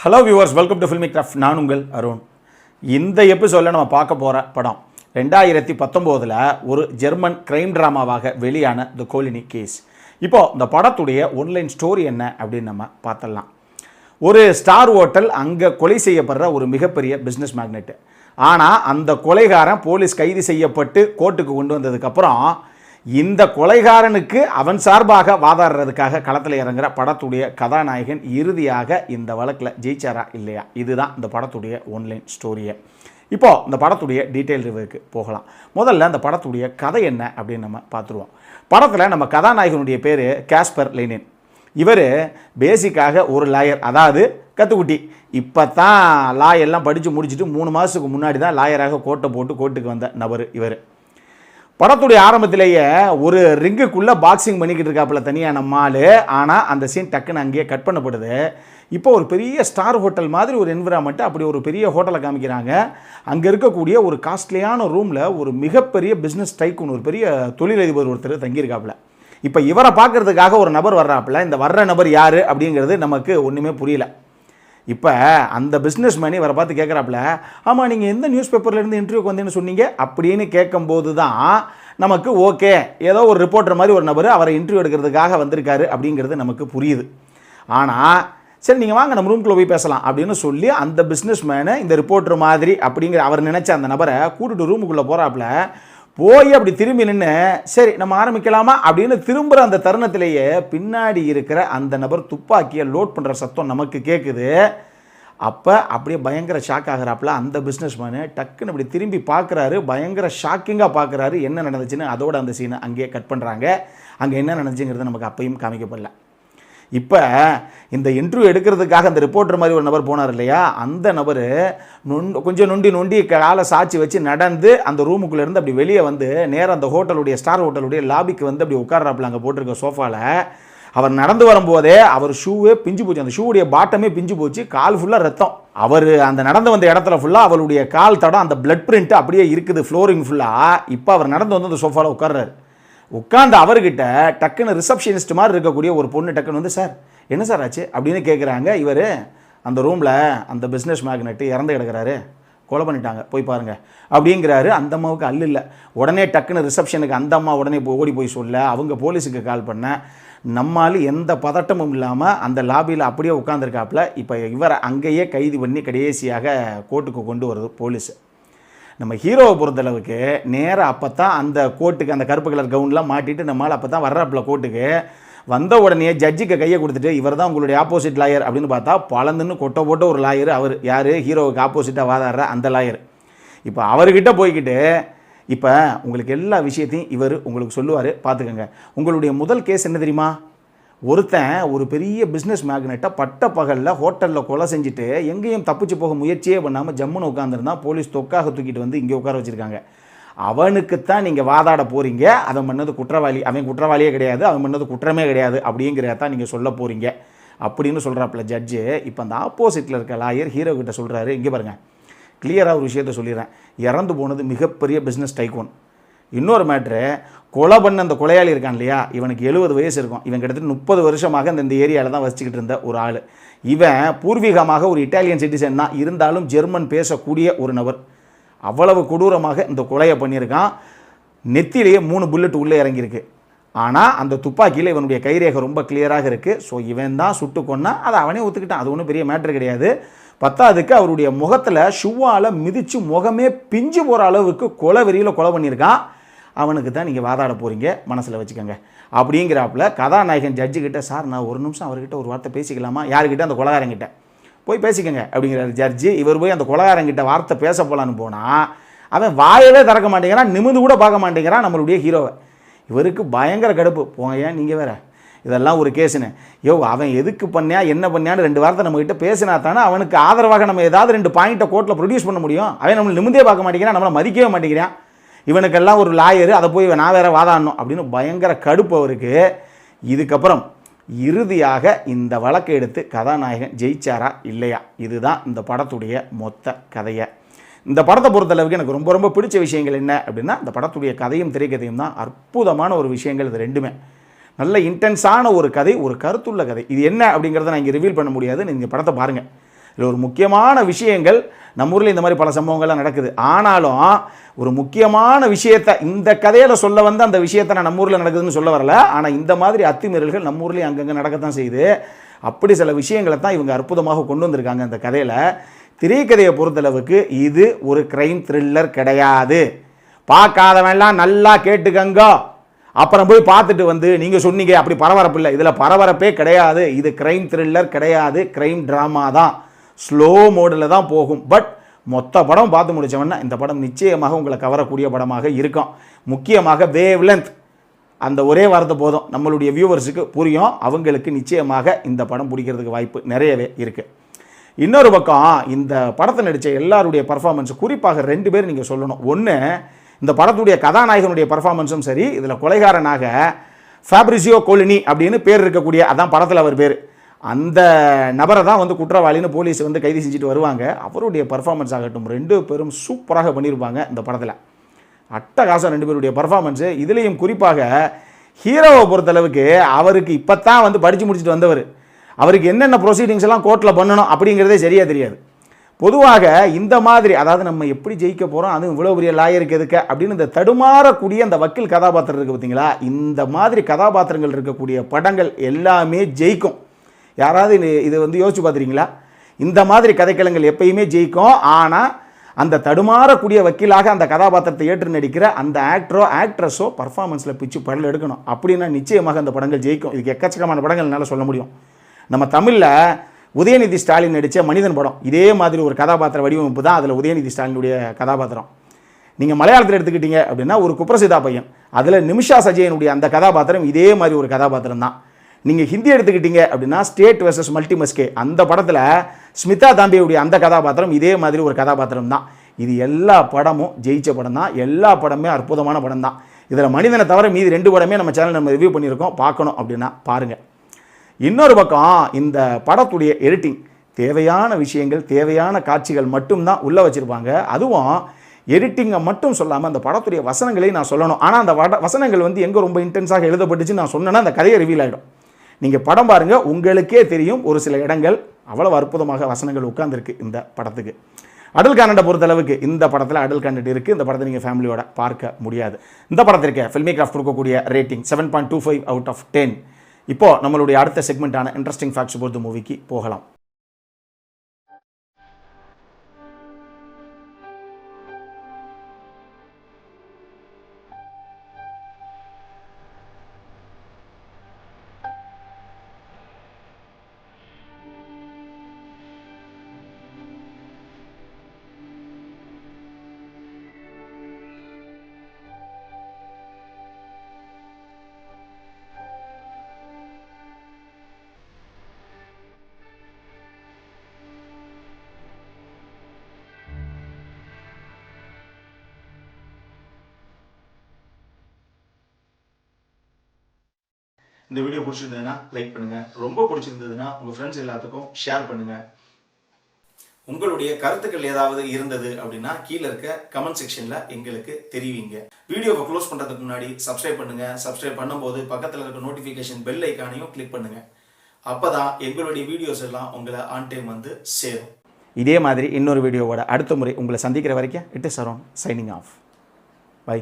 Hello viewers, welcome to filmi craft. நான் உங்கள் அருண். இந்த எபிசோடில் நம்ம பார்க்க போகிற படம் 2019 ஒரு ஜெர்மன் கிரைம் ட்ராமாவாக வெளியான தி கோலினி கேஸ். இப்போது இந்த படத்துடைய ஒன்லைன் ஸ்டோரி என்ன அப்படின்னு நம்ம பார்த்துடலாம். ஒரு ஸ்டார் ஹோட்டல், அங்கே கொலை செய்யப்படுற ஒரு மிகப்பெரிய பிஸ்னஸ் மேக்னெட்டு. ஆனால் அந்த கொலைகாரன் போலீஸ் கைது செய்யப்பட்டு கோர்ட்டுக்கு கொண்டு வந்ததுக்கப்புறம் இந்த கொலைகாரனுக்கு அவன் சார்பாக வாதாடுறதுக்காக களத்தில் இறங்குற படத்துடைய கதாநாயகன் இறுதியாக இந்த வழக்கில் ஜெயிச்சாரா இல்லையா, இதுதான் இந்த படத்துடைய ஒன்லைன் ஸ்டோரியை. இப்போது இந்த படத்துடைய டீட்டெயில் ரிவ்யூக்கு போகலாம். முதல்ல இந்த படத்துடைய கதை என்ன அப்படின்னு நம்ம பார்த்துருவோம். படத்தில் நம்ம கதாநாயகனுடைய பேர் காஸ்பர் லெனின். இவர் பேசிக்காக ஒரு லாயர், அதாவது கத்துக்குட்டி. இப்போ தான் லா எல்லாம் படித்து முடிச்சுட்டு 3 மாதத்துக்கு முன்னாடி தான் லாயராக கோட்டை போட்டு கோர்ட்டுக்கு வந்த நபர் இவர். படத்துடைய ஆரம்பத்திலேயே ஒரு ரிங்குக்குள்ளே பாக்ஸிங் பண்ணிக்கிட்டு இருக்காப்புல தனியாக நம்மால். ஆனால் அந்த சீன் டக்குன்னு அங்கேயே கட் பண்ணப்படுது. இப்போ ஒரு பெரிய ஸ்டார் ஹோட்டல் மாதிரி ஒரு என்விரான்மெண்ட்டு, அப்படி ஒரு பெரிய ஹோட்டலை காமிக்கிறாங்க. அங்கே இருக்கக்கூடிய ஒரு காஸ்ட்லியான ரூமில் ஒரு மிகப்பெரிய பிஸ்னஸ் டைக்கூன், ஒரு பெரிய தொழிலதிபர் ஒருத்தர் தங்கியிருக்காப்புல. இப்போ இவரை பார்க்கறதுக்காக ஒரு நபர் வர்றாப்புல. இந்த வர்ற நபர் யார் அப்படிங்கிறது நமக்கு ஒன்றுமே புரியல. இப்போ அந்த பிஸ்னஸ் மேனி இவரை பார்த்து கேட்குறாப்புல, ஆமாம் நீங்கள் எந்த நியூஸ் பேப்பர்லேருந்து இன்டர்வியூக்கு வந்தேன்னு சொன்னீங்க அப்படின்னு கேட்கும்போது தான் நமக்கு ஓகே, ஏதோ ஒரு ரிப்போர்ட்டர் மாதிரி ஒரு நபர் அவரை இன்டர்வியூ எடுக்கிறதுக்காக வந்திருக்காரு அப்படிங்கிறது நமக்கு புரியுது. ஆனால் சரி நீங்கள் வாங்க நம்ம ரூம்குள்ளே போய் பேசலாம் அப்படின்னு சொல்லி அந்த பிஸ்னஸ் மேனை இந்த ரிப்போர்ட்டர் மாதிரி அப்படிங்கிற அவர் நினச்ச அந்த நபரை கூட்டிட்டு ரூமுக்குள்ளே போகிறாப்புல. போய் அப்படி திரும்பி நின்று சரி நம்ம ஆரம்பிக்கலாமா அப்படின்னு திரும்புகிற அந்த தருணத்திலேயே பின்னாடி இருக்கிற அந்த நபர் துப்பாக்கியை லோட் பண்ணுற சத்தம் நமக்கு கேட்குது. அப்போ அப்படியே பயங்கர ஷாக் ஆகிறாப்புல. அந்த பிஸ்னஸ் மேனு டக்குன்னு அப்படி திரும்பி பார்க்குறாரு, பயங்கர ஷாக்கிங்காக பார்க்குறாரு. என்ன நடந்துச்சுன்னு அதோட அந்த சீனை அங்கேயே கட் பண்ணுறாங்க. அங்கே என்ன நடந்துச்சுங்கிறது நமக்கு அப்பையும் காமிக்கப்படல. இப்போ இந்த இன்டர்வியூ எடுக்கிறதுக்காக அந்த ரிப்போர்ட்டர் மாதிரி ஒரு நபர் போனார் இல்லையா, அந்த நபர் கொஞ்சம் நொண்டி காலை சாட்சி வச்சு நடந்து அந்த ரூமுக்குள்ளேருந்து அப்படி வெளியே வந்து நேராக அந்த ஹோட்டலுடைய ஸ்டார் ஹோட்டலுடைய லாபிக்கு வந்து அப்படி உட்கார்றாப்புல. அங்கே போட்டிருக்க சோஃபாவில் அவர் நடந்து வரும்போதே அவர் ஷூவே பிஞ்சு போச்சு, அந்த ஷூவுடைய பாட்டமே பிஞ்சு போச்சு, கால் ஃபுல்லாக ரத்தம். அவர் அந்த நடந்து வந்த இடத்துல ஃபுல்லாக அவருடைய கால் தடம், அந்த பிளட் பிரிண்ட் அப்படியே இருக்குது ஃப்ளோரிங் ஃபுல்லாக. இப்போ அவர் நடந்து வந்து அந்த சோஃபாவில் உட்கார்றாரு. உட்காந்து அவர்கிட்ட டக்குன்னு ரிசப்ஷனிஸ்ட் மாதிரி இருக்கக்கூடிய ஒரு பொண்ணு டக்குன்னு வந்து, சார் என்ன சார் ஆச்சு அப்படின்னு கேட்குறாங்க. இவர் அந்த ரூமில் அந்த பிஸ்னஸ் மேக்னெட்டு இறந்து கிடக்கிறாரு, கொலை பண்ணிட்டாங்க, போய் பாருங்கள் அப்படிங்கிறாரு. அந்த அம்மாவுக்கு அல்ல இல்லை. உடனே டக்குன்னு ரிசப்ஷனுக்கு அந்த அம்மா உடனே ஓடி போய் சொல்ல, அவங்க போலீஸுக்கு கால் பண்ண. நம்மால் எந்த பதட்டமும் இல்லாமல் அந்த லாபியில் அப்படியே உட்காந்துருக்காப்புல. இப்போ இவரை அங்கேயே கைது பண்ணி கடைசியாக கோர்ட்டுக்கு கொண்டு வருது போலீஸு. நம்ம ஹீரோவை பொறுத்தளவுக்கு நேராக அப்போ தான் அந்த கோர்ட்டுக்கு அந்த கருப்பு கலர் கவுன்லாம் மாட்டிட்டு நம்மளால் அப்போ தான் வர்றாப்புல கோர்ட்டுக்கு. வந்த உடனே ஜட்ஜுக்கு கையை கொடுத்துட்டு, இவர் தான் உங்களுடைய ஆப்போசிட் லாயர் அப்படின்னு பார்த்தா பழந்துன்னு கொட்டை போட்ட ஒரு லாயர் அவர். யார்? ஹீரோவுக்கு ஆப்போசிட்டாக வாதாடுற அந்த லாயர். இப்போ அவர்கிட்ட போய்கிட்டு, இப்போ உங்களுக்கு எல்லா விஷயத்தையும் இவர் உங்களுக்கு சொல்லுவார், பார்த்துக்கோங்க. உங்களுடைய முதல் கேஸ் என்ன தெரியுமா? ஒருத்தன் ஒரு பெரிய பிஸ்னஸ் மேக்னெட்டை பட்ட பகலில் ஹோட்டலில் கொலை செஞ்சுட்டு எங்கேயும் தப்பிச்சு போக முயற்சியே பண்ணாமல் ஜம்முன்னு உட்காந்துருந்தான். போலீஸ் தொக்காக தூக்கிட்டு வந்து இங்கே உட்கார வச்சுருக்காங்க. அவனுக்குத்தான் நீங்கள் வாதாட போகிறீங்க. அவன் பண்ணது குற்றவாளி, அவன் குற்றவாளியே கிடையாது, அவன் பண்ணது குற்றமே கிடையாது அப்படிங்கிறதான் நீங்கள் சொல்ல போகிறீங்க அப்படின்னு சொல்கிறாப்புல ஜட்ஜு. இப்போ அந்த ஆப்போசிட்டில் இருக்க லாயர் ஹீரோ கிட்ட சொல்கிறாரு, இங்கே பாருங்கள், கிளியராக ஒரு விஷயத்த சொல்லிடுறேன். இறந்து போனது மிகப்பெரிய பிஸ்னஸ் டைக்கூன். இன்னொரு மேட்ரு, கொலை பண்ண அந்த கொலையாளி இருக்கான் இல்லையா, இவனுக்கு 70 வயசு இருக்கும். இவன் கிட்டத்தட்ட 30 வருஷமாக இந்த ஏரியாவில் தான் வசிச்சுக்கிட்டு இருந்த ஒரு ஆள். இவன் பூர்வீகமாக ஒரு இட்டாலியன் சிட்டிசன் தான், இருந்தாலும் ஜெர்மன் பேசக்கூடிய ஒரு நபர். அவ்வளவு கொடூரமாக இந்த கொலையை பண்ணியிருக்கான். நெத்திலேயே 3 புல்லட் உள்ளே இறங்கியிருக்கு. ஆனால் அந்த துப்பாக்கியில் இவனுடைய கைரேகை ரொம்ப கிளியராக இருக்குது. ஸோ இவன் தான் சுட்டு கொன்னா, அதை அவனே ஒத்துக்கிட்டான். அது ஒன்றும் பெரிய மேட்ரு கிடையாது. பத்தாவதுக்கு அவருடைய முகத்தில் ஷூவால் மிதித்து முகமே பிஞ்சு போகிற அளவுக்கு கொலை வெறியில் கொலை பண்ணியிருக்கான். அவனுக்கு தான் நீங்கள் வாதாட போகிறீங்க, மனசில் வச்சுக்கோங்க அப்படிங்கிறாப்புல. கதாநாயகன் ஜட்ஜுக்கிட்ட, சார் நான் ஒரு நிமிஷம் அவர்கிட்ட ஒரு வார்த்தை பேசிக்கலாமா? யாருக்கிட்ட? அந்த கொலைகாரங்கிட்ட போய் பேசிக்கங்க அப்படிங்கிறாரு ஜட்ஜு. இவர் போய் அந்த கொலைகாரங்கிட்ட வார்த்தை பேச போகலான்னு போனால் அவன் வாயவே திறக்க மாட்டேங்கிறான், நிமிந்து கூட பார்க்க மாட்டேங்கிறான் நம்மளுடைய ஹீரோவை. இவருக்கு பயங்கர கடுப்பு. போங்க, ஏன் நீங்கள் வேறு இதெல்லாம் ஒரு கேஸுன்னு. அவன் எதுக்கு பண்ணியா என்ன பண்ணியான்னு 2 வார்த்தை நம்மகிட்ட பேசினா தானே அவனுக்கு ஆதரவாக நம்ம ஏதாவது 2 பாயிண்ட்டை கோர்ட்டில் ப்ரொடியூஸ் பண்ண முடியும். அவன் நம்மளை நிமிந்தே பார்க்க மாட்டேங்கிறான், நம்மளை மதிக்கவே மாட்டேங்கிறான். இவனுக்கெல்லாம் ஒரு லாயரு, அதை போய் நான் வேறு வாதாடணும் அப்படின்னு பயங்கர கடுப்பு அவருக்கு. இதுக்கப்புறம் இறுதியாக இந்த வழக்கை எடுத்து கதாநாயகன் ஜெயிச்சாரா இல்லையா, இதுதான் இந்த படத்துடைய மொத்த கதையை. இந்த படத்தை பொறுத்தளவுக்கு எனக்கு ரொம்ப ரொம்ப பிடிச்ச விஷயங்கள் என்ன அப்படின்னா, இந்த படத்துடைய கதையும் திரைக்கதையும் தான் அற்புதமான ஒரு விஷயங்கள். இது ரெண்டுமே நல்ல இன்டென்ஸான ஒரு கதை, ஒரு கருத்துள்ள கதை. இது என்ன அப்படிங்கிறத நான் இங்கே ரிவீல் பண்ண முடியாது, நீங்கள் படத்தை பாருங்கள். இதில் ஒரு முக்கியமான விஷயங்கள் நம்ம ஊரில் இந்த மாதிரி பல சம்பவங்கள்லாம் நடக்குது. ஆனாலும் ஒரு முக்கியமான விஷயத்தை இந்த கதையில் சொல்ல வந்து அந்த விஷயத்தை நான் நம்ம ஊரில் நடக்குதுன்னு சொல்ல வரல. ஆனால் இந்த மாதிரி அத்துமீறல்கள் நம்ம ஊர்லேயும் அங்கங்கே நடக்கத்தான் செய்யுது. அப்படி சில விஷயங்களை தான் இவங்க அற்புதமாக கொண்டு வந்திருக்காங்க இந்த கதையில். திரைக்கதையை பொறுத்தளவுக்கு இது ஒரு கிரைம் த்ரில்லர் கிடையாது. பார்க்காதவன்லாம் நல்லா கேட்டுக்கங்க, அப்புறம் போய் பார்த்துட்டு வந்து நீங்கள் சொன்னீங்க அப்படி பரபரப்பு இல்லை. இதில் பரபரப்பே கிடையாது. இது கிரைம் த்ரில்லர் கிடையாது, கிரைம் ட்ராமா தான். ஸ்லோ மோடில் தான் போகும். பட் மொத்த படம் பார்த்து முடித்தவொன்னா இந்த படம் நிச்சயமாக உங்களை கவரக்கூடிய படமாக இருக்கும். முக்கியமாக வேவ் லென்த், அந்த ஒரே வார்த்தை போதும் நம்மளுடைய வியூவர்ஸுக்கு புரியும். அவங்களுக்கு நிச்சயமாக இந்த படம் பிடிக்கிறதுக்கு வாய்ப்பு நிறையவே இருக்குது. இன்னொரு பக்கம் இந்த படத்தை நடித்த எல்லாருடைய பர்ஃபார்மன்ஸ், குறிப்பாக 2 பேர் நீங்கள் சொல்லணும். ஒன்று, இந்த படத்துடைய கதாநாயகனுடைய பர்ஃபார்மன்ஸும் சரி, இதில் கொலைகாரனாக ஃபேப்ரிசியோ கோலினி அப்படின்னு பேர் இருக்கக்கூடிய, அதான் படத்தில் அவர் பேர், அந்த நபரை தான் வந்து குற்றவாளின்னு போலீஸ் வந்து கைது செஞ்சுட்டு வருவாங்க. அவருடைய பர்ஃபார்மன்ஸ் ஆகட்டும் 2 பேரும் சூப்பராக பண்ணியிருப்பாங்க இந்த படத்தில். அட்டகாசம் 2 பேருடைய பர்ஃபார்மன்ஸு. இதுலேயும் குறிப்பாக ஹீரோவை பொறுத்தளவுக்கு அவருக்கு இப்போ தான் வந்து படித்து முடிச்சுட்டு வந்தவர். அவருக்கு என்னென்ன ப்ரொசீடிங்ஸ் எல்லாம் கோர்ட்டில் பண்ணணும் அப்படிங்கிறதே சரியாக தெரியாது. பொதுவாக இந்த மாதிரி, அதாவது நம்ம எப்படி ஜெயிக்க போகிறோம், அதுவும் இவ்வளோ பெரிய லாயருக்கு எதுக்கு அப்படின்னு இந்த தடுமாறக்கூடிய அந்த வக்கீல் கதாபாத்திரம் இருக்குது பார்த்தீங்களா, இந்த மாதிரி கதாபாத்திரங்கள் இருக்கக்கூடிய படங்கள் எல்லாமே ஜெயிக்கும். யாராவது இது வந்து யோசிச்சு பார்த்துறீங்களா? இந்த மாதிரி கதைக்களங்கள் எப்பயுமே ஜெயிக்கும். ஆனால் அந்த தடுமாறக்கூடிய வக்கீலாக அந்த கதாபாத்திரத்தை ஏற்று நடிக்கிற அந்த ஆக்டரோ ஆக்ட்ரஸோ பர்ஃபார்மன்ஸில் பிச்சு படல் எடுக்கணும். அப்படின்னா நிச்சயமாக அந்த படங்கள் ஜெயிக்கும். இதுக்கு எக்கச்சக்கமான படங்கள் என்னால் சொல்ல முடியும். நம்ம தமிழில் உதயநிதி ஸ்டாலின் நடித்த மனிதன் படம் இதே மாதிரி ஒரு கதாபாத்திர வடிவமைப்பு தான். அதில் உதயநிதி ஸ்டாலினுடைய கதாபாத்திரம். நீங்கள் மலையாளத்தில் எடுத்துக்கிட்டீங்க அப்படின்னா ஒரு குப்ரசிதா பையன், அதில் நிமிஷா சஜயனுடைய அந்த கதாபாத்திரம் இதே மாதிரி ஒரு கதாபாத்திரம் தான். நீங்கள் ஹிந்தி எடுத்துக்கிட்டீங்க அப்படின்னா ஸ்டேட் வெர்சஸ் மல்டிமஸ்கே, அந்த படத்தில் ஸ்மிதா தாம்பியுடைய அந்த கதாபாத்திரம் இதே மாதிரி ஒரு கதாபாத்திரம் தான். இது எல்லா படமும் ஜெயிச்ச படம் தான். எல்லா படமே அற்புதமான படம் தான். இதில் மனிதனை தவிர மீதி 2 படமே நம்ம சேனல் நம்ம ரிவ்யூ பண்ணியிருக்கோம். பார்க்கணும் அப்படின்னா பாருங்கள். இன்னொரு பக்கம் இந்த படத்துடைய எடிட்டிங், தேவையான விஷயங்கள் தேவையான காட்சிகள் மட்டும்தான் உள்ளே வச்சுருப்பாங்க. அதுவும் எடிட்டிங்கை மட்டும் சொல்லாமல் அந்த படத்துடைய வசனங்களையும் நான் சொல்லணும். ஆனால் அந்த வசனங்கள் வந்து எங்கே ரொம்ப இன்டென்ஸாக எழுதப்பட்டுச்சு நான் சொன்னேன்னா அந்த கதையை ரிவீல் ஆகிடும். நீங்கள் படம் பாருங்கள், உங்களுக்கே தெரியும். ஒரு சில இடங்கள் அவ்வளவு அற்புதமாக வசனங்கள் உட்கார்ந்துருக்கு இந்த படத்துக்கு. அடல் கான்டென்ட்டை பொறுத்தளவுக்கு இந்த படத்தில் அடல் கான்டென்ட் இருக்குது. இந்த படத்தை நீங்கள் ஃபேமிலியோட பார்க்க முடியாது. இந்த படத்திற்கு ஃபில்மி கிராஃப்ட் கொடுக்கக்கூடிய ரேட்டிங் 7.25 out of 10. இப்போது நம்மளுடைய அடுத்த செக்மெண்ட்டான இன்ட்ரெஸ்டிங் ஃபேக்ட்ஸ் அபௌட் தி மூவிக்கு போகலாம். இந்த வீடியோ பிடிச்சிருந்ததுன்னா லைக் பண்ணுங்கள். ரொம்ப பிடிச்சிருந்ததுன்னா உங்கள் ஃப்ரெண்ட்ஸ் எல்லாத்துக்கும் ஷேர் பண்ணுங்கள். உங்களுடைய கருத்துக்கள் ஏதாவது இருந்தது அப்படின்னா கீழே இருக்க கமெண்ட் செக்ஷனில் எங்களுக்கு தெரிவிங்க. வீடியோவை க்ளோஸ் பண்ணுறதுக்கு முன்னாடி சப்ஸ்கிரைப் பண்ணுங்கள். சப்ஸ்கிரைப் பண்ணும்போது பக்கத்தில் இருக்க நோட்டிஃபிகேஷன் பெல் ஐக்கானையும் கிளிக் பண்ணுங்கள். அப்போ தான் எங்களுடைய வீடியோஸ் எல்லாம் உங்களை ஆன் டைம் வந்து சேரும். இதே மாதிரி இன்னொரு வீடியோவோட அடுத்த முறை உங்களை சந்திக்கிற வரைக்கும் it is around signing off. By.